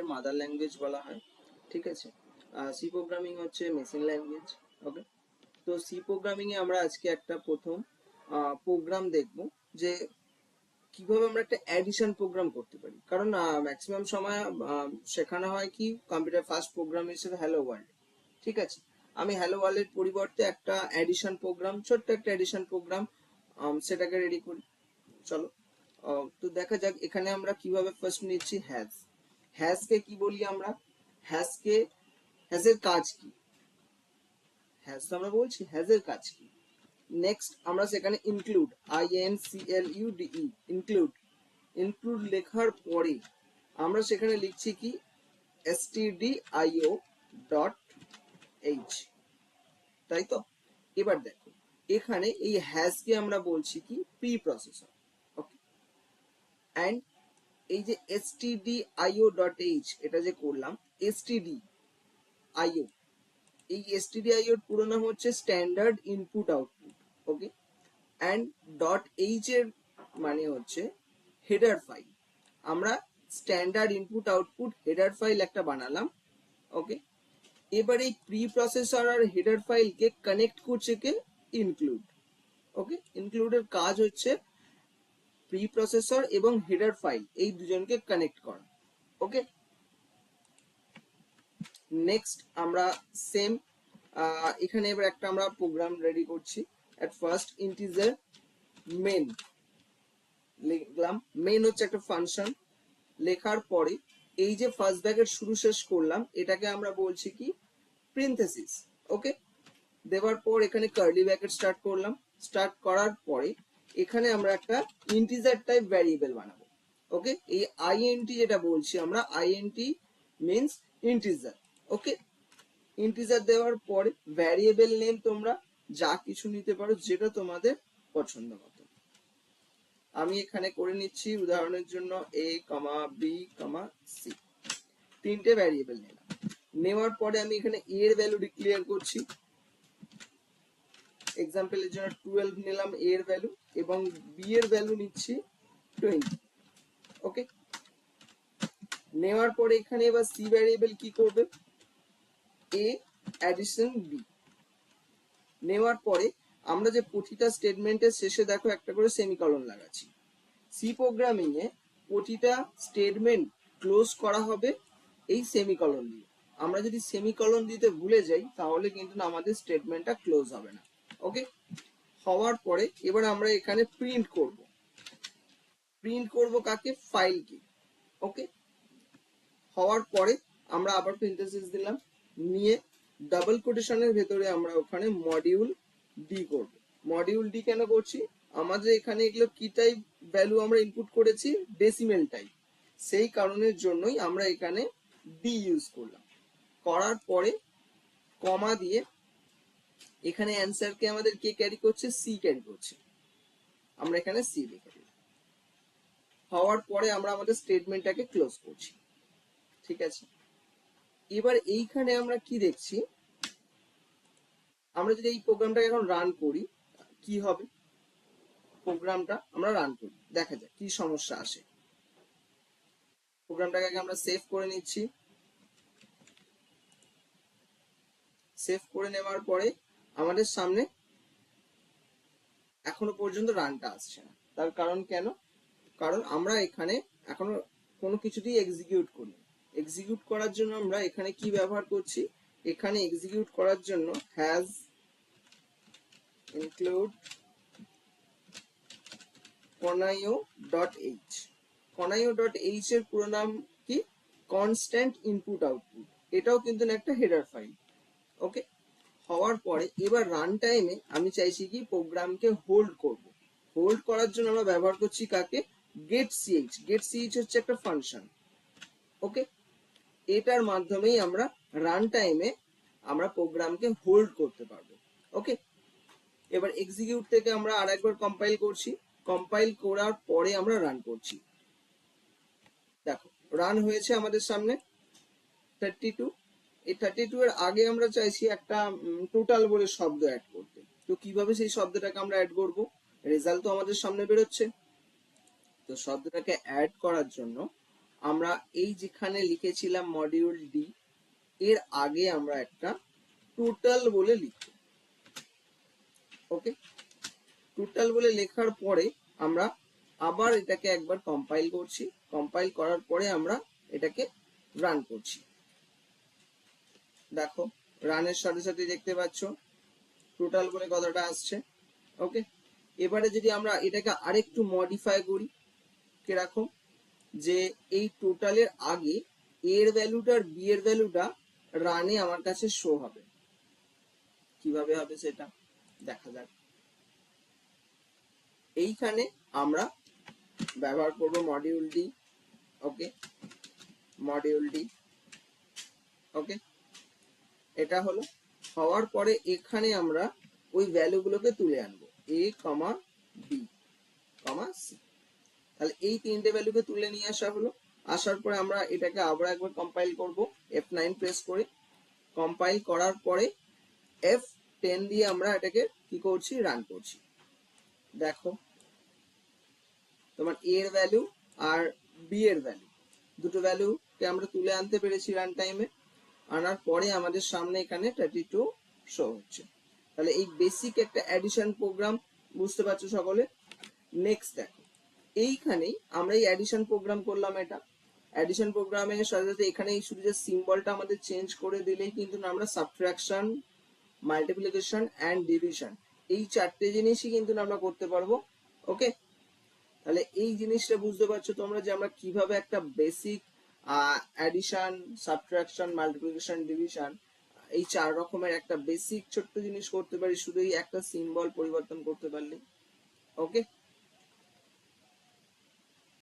এর mother language বলা হয়, ঠিক আছে। সি প্রোগ্রামিং হচ্ছে মেশিন ল্যাঙ্গুয়েজ, ওকে। তো সি প্রোগ্রামিং এ আমরা আজকে একটা প্রথম প্রোগ্রাম দেখব যে কিভাবে আমরা একটা অ্যাডিশন প্রোগ্রাম করতে পারি। কারণ ম্যাক্সিমাম সময় শেখানো হয় কি কম্পিউটার ফার্স্ট প্রোগ্রাম হিসেবে হ্যালো ওয়ার্ল্ড, ঠিক আছে। আমি হ্যালো ওয়ার্ল্ডের পরিবর্তে একটা অ্যাডিশন প্রোগ্রাম, ছোট্ট একটা অ্যাডিশন প্রোগ্রাম সেটাকে রেডি করি। চলো, তো দেখা যাক এখানে আমরা কিভাবে ফার্স্ট নিচ্ছি হ্যাজ। হ্যাজকে কি বলি আমরা? হ্যাজকে, হ্যাজের কাজ কি? হ্যাজ তো আমরা বলছি, হ্যাজের কাজ কি? নেক্সট আমরা সেখানে ইনক্লুড, INCLUDE, ইনক্লুড, ইনক্লুড লেখার পরে আমরা সেখানে লিখছি কি stdio.h, তাই তো। এবার দেখো এখানে এই হ্যাজ কে আমরা বলছি কি প্রি প্রসেসর, ওকে। অ্যান্ড এই যে stdio.h এটা যে করলাম, stdio, এই stdio এর পুরো নাম হচ্ছে standard input output, okay. And dot H এর মানে হচ্ছে হেডার ফাইল। আমরা standard input output header file একটা বানালাম, ওকে। এবার এই প্রি প্রসেসর আর হেডার ফাইলকে কানেক্ট করছে কে? ইনক্লুড, ওকে। ইনক্লুডের কাজ হচ্ছে প্রি প্রসেসর এবং হেডার ফাইল এই দুজনকে কানেক্ট করা, ওকে। নেক্সট আমরা সেম এখানে এবার একটা আমরা প্রোগ্রাম রেডি করছি। এট ফার্স্ট ইন্টিজার মেন লিখলাম, মেন হচ্ছে একটা ফাংশন। লেখার পরে এই যে ফার্স্ট ব্র্যাকেট শুরু শেষ করলাম এটাকে আমরা বলছি কি প্রিন্থেসিস, ওকে। দেওয়ার পর এখানে কার্লি ব্র্যাকেট স্টার্ট করলাম। স্টার্ট করার পরে এখানে আমরা একটা ইন্টিজার টাইপ ভ্যারিয়েবল বানাবো, ওকে। এই আইএনটি যেটা বলছি আমরা, আইএনটি মিন্স ইন্টিজার, ওকে। ইন্টিজার দেওয়ার পরে ভ্যারিয়েবল নেম তোমরা যা কিছু নিতে পারো যেটা তোমাদের পছন্দ মতো। আমি এখানে করে নিচ্ছি উদাহরণের জন্য a, b, c, তিনটে ভ্যারিয়েবল নিলাম। নেওয়ার পরে আমি এখানে a এর ভ্যালু ডিক্লেয়ার করছি। এক্সাম্পলের জন্য 12 নিলাম a এর ভ্যালু এবং b এর ভ্যালু নিচ্ছি 20, ওকে। নেওয়ার পরে এখানে এবার c ভ্যারিয়েবল কি করবে? a addition b। নেওয়ার পরে আমরা যে প্রতিটা স্টেটমেন্টের শেষে দেখো একটা করে সেমিকলন লাগাচ্ছি। সি প্রোগ্রামিং এ প্রতিটা স্টেটমেন্ট ক্লোজ করা হবে এই সেমিকলন দিয়ে। আমরা যদি সেমিকলন দিতে ভুলে যাই তাহলে কিন্তু আমাদের স্টেটমেন্টটা ক্লোজ হবে না, ওকে। হওয়ার পরে এবার আমরা এখানে প্রিন্ট করব। প্রিন্ট করব কাকে? ফাইলকে, ওকে। হওয়ার পরে আমরা আবার প্রিন্থেসিস দিলাম, নিয়ে ডাবল কোটেশনের ভেতরে আমরা ওখানে মডিউল ডি করব। মডিউল ডি কেন করছি? আমাদের এখানে এগুলো কি টাইপ ভ্যালু আমরা ইনপুট করেছি? ডেসিমেল টাইপ, সেই কারণের জন্যই আমরা এখানে ডি ইউজ করলাম। করার পরে কমা দিয়ে এখানে অ্যান্সারকে আমাদের কে ক্যারি করছে? সি ক্যারি করছে, আমরা এখানে সি লিখে দিলাম। হওয়ার পরে আমরা আমাদের স্টেটমেন্টটাকে ক্লোজ করছি, ঠিক আছে। এবার এইখানে আমরা কি দেখছি? আমরা যদি এই প্রোগ্রামটাকে এখন রান করি কি হবে? প্রোগ্রামটা আমরা রান করি, দেখা যাক কি সমস্যা আসে। প্রোগ্রামটাকে আগে আমরা সেভ করে নিচ্ছি। সেভ করে নেওয়ার পরে আমাদের সামনে এখনো পর্যন্ত রানটা আসছে না। তার কারণ কেন? কারণ আমরা এখানে এখনো কোনো কিছুতেই এক্সিকিউট করি। এক্সিকিউট করার জন্য আমরা এখানে কি ব্যবহার করছি? এখানে এক্সিকিউট করার জন্য হ্যাজ ইনক্লুড conio.h। conio.h এর পুরো নাম কি? Constant input output. এটাও কিন্তু একটা হেডার ফাইল, ওকে। হওয়ার পরে এবার রান টাইমে আমি চাইছি কি প্রোগ্রামকে হোল্ড করব। হোল্ড করার জন্য আমরা ব্যবহার করছি কাকে? Gate CH. গেট সিএইচ হচ্ছে একটা ফাংশন, ওকে। এটার মাধ্যমেই আমরা রান টাইমে আমরা প্রোগ্রামকে হোল্ড করতে পারবো, ওকে। এবার এক্সিকিউট থেকে আমরা আরেকবার কম্পাইল করছি। কম্পাইল করার পরে আমরা রান করছি। দেখো রান হয়েছে আমাদের সামনে 32। এই 32 এর আগে আমরা চাইছি একটা টোটাল বলে শব্দ অ্যাড করতে। তো কিভাবে সেই শব্দটাকে আমরা অ্যাড করব? রেজাল্ট তো আমাদের সামনে বেরোচ্ছে। তো শব্দটাকে অ্যাড করার জন্য আমরা এই যেখানে লিখেছিলাম মডিউল ডি, এর আগে আমরা একটা টোটাল বলে লিখব। ওকে, টোটাল বলে লেখার পরে আমরা আবার এটাকে একবার কম্পাইল করছি। কম্পাইল করার পরে আমরা এটাকে রান করছি। দেখো রানের সাথে সাথে দেখতে পাচ্ছ টোটাল বলে কথাটা আসছে। ওকে, এবারে যদি আমরা এটাকে আরেকটু মডিফাই করি, কিরকম, যে এই টোটালের আগে এর ভ্যালুটা আর বি এর ভ্যালুটা রানে আমার কাছে শো হবে। কিভাবে হবে সেটা দেখা যাক। এইখানে আমরা ব্যবহার করব মডিউল ডি। ওকে, মডিউল ডি। ওকে, এটা হলো হওয়ার পরে এখানে আমরা ওই ভ্যালুগুলোকে তুলে আনবো, এ কমা বি কমা সি। তাহলে এই তিনটে ভ্যালুকে তুলে নিয়ে আসা হলো। আসার পরে আমরা এটাকে আবার একবার কম্পাইল করব F9 প্রেস করে। কম্পাইল করার পরে F10 দিয়ে আমরা এটাকে কি করছি, রান করছি। দেখো তোমার এ এর ভ্যালু আর বি এর ভ্যালু, দুটো ভ্যালুকে আমরা তুলে আনতে পেরেছি রান টাইমে। আনার পরে আমাদের সামনে এখানে 32 শো হচ্ছে। তাহলে এই বেসিক একটা অ্যাডিশন প্রোগ্রাম বুঝতে পারছো সকলে। নেক্সট দেখো, এইখানেই আমরা এই অ্যাডিশন প্রোগ্রাম করলাম। এটা অ্যাডিশন প্রোগ্রামের সাথে সাথে এখানে এই শুধু যে সিম্বলটা আমাদের চেঞ্জ করে দিলেই কিন্তু আমরা সাবট্রাকশন, মাল্টিপ্লিকেশন অ্যান্ড ডিভিশন এই চারটে জিনিসই কিন্তু আমরা করতে পারবো। ওকে, তাহলে এই জিনিসটা বুঝতে পারছো তোমরা যে আমরা কিভাবে একটা basic addition, subtraction, multiplication, division এই চার রকমের একটা বেসিক ছোট্ট জিনিস করতে পারি শুধু এই একটা সিম্বল পরিবর্তন করতে পারলে। ওকে।